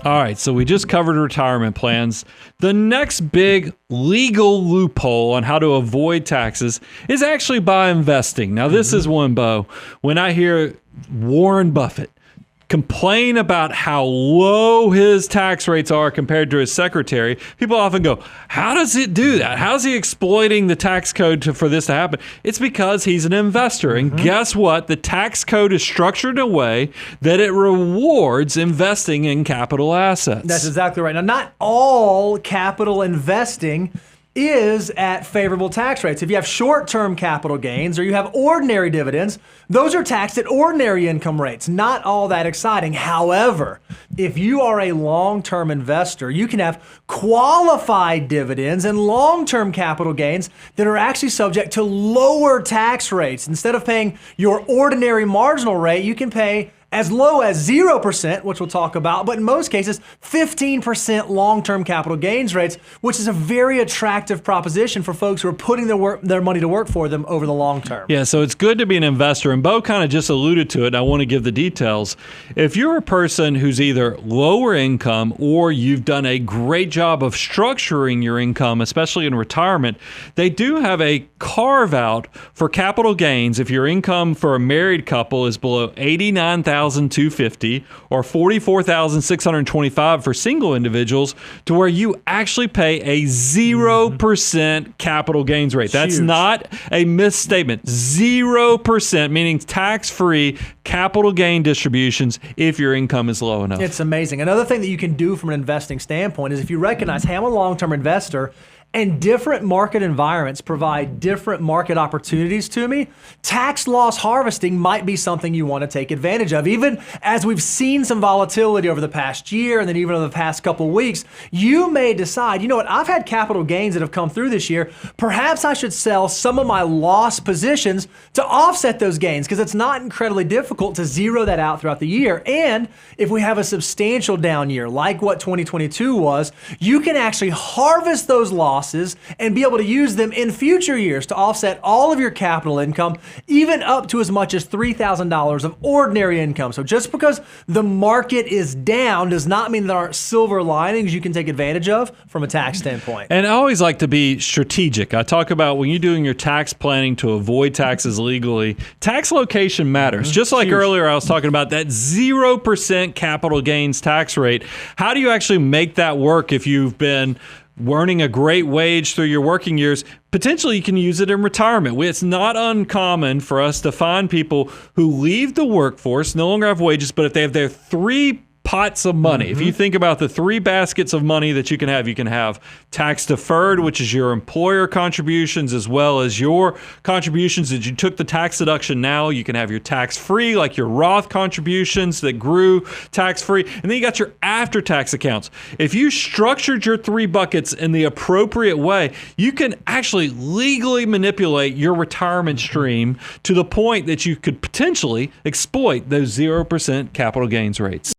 All right, so we just covered retirement plans. The next big legal loophole on how to avoid taxes is actually by investing. Now, this is one, Bo. When I hear Warren Buffett complain about how low his tax rates are compared to his secretary, people often go, how does it do that? How's he exploiting the tax code for this to happen? It's because he's an investor. And guess what? The tax code is structured in a way that it rewards investing in capital assets. That's exactly right. Now, not all capital investing is at favorable tax rates. If you have short-term capital gains or you have ordinary dividends, those are taxed at ordinary income rates. Not all that exciting. However, if you are a long-term investor, you can have qualified dividends and long-term capital gains that are actually subject to lower tax rates. Instead of paying your ordinary marginal rate, you can pay as low as 0%, which we'll talk about, but in most cases, 15% long-term capital gains rates, which is a very attractive proposition for folks who are putting their money to work for them over the long term. Yeah, so it's good to be an investor, and Bo kind of just alluded to it, and I want to give the details. If you're a person who's either lower income or you've done a great job of structuring your income, especially in retirement, they do have a carve-out for capital gains if your income for a married couple is below $89,250 or $44,625 for single individuals, to where you actually pay a 0% capital gains rate. That's huge. Not a misstatement. 0%, meaning tax-free capital gain distributions if your income is low enough. It's amazing. Another thing that you can do from an investing standpoint is if you recognize, hey, I'm a long-term investor, and different market environments provide different market opportunities to me, tax loss harvesting might be something you want to take advantage of. Even as we've seen some volatility over the past year and then even over the past couple of weeks, you may decide, you know what, I've had capital gains that have come through this year. Perhaps I should sell some of my lost positions to offset those gains, because it's not incredibly difficult to zero that out throughout the year. And if we have a substantial down year like what 2022 was, you can actually harvest those losses and be able to use them in future years to offset all of your capital income, even up to as much as $3,000 of ordinary income. So just because the market is down does not mean there aren't silver linings you can take advantage of from a tax standpoint. And I always like to be strategic. I talk about when you're doing your tax planning to avoid taxes legally, tax location matters. Just like earlier I was talking about that 0% capital gains tax rate. How do you actually make that work if you've been earning a great wage through your working years? Potentially you can use it in retirement. It's not uncommon for us to find people who leave the workforce, no longer have wages, but if they have their three pots of money. If you think about the three baskets of money that you can have tax deferred, which is your employer contributions, as well as your contributions that you took the tax deduction now. You can have your tax free, like your Roth contributions that grew tax free. And then you got your after tax accounts. If you structured your three buckets in the appropriate way, you can actually legally manipulate your retirement stream to the point that you could potentially exploit those 0% capital gains rates.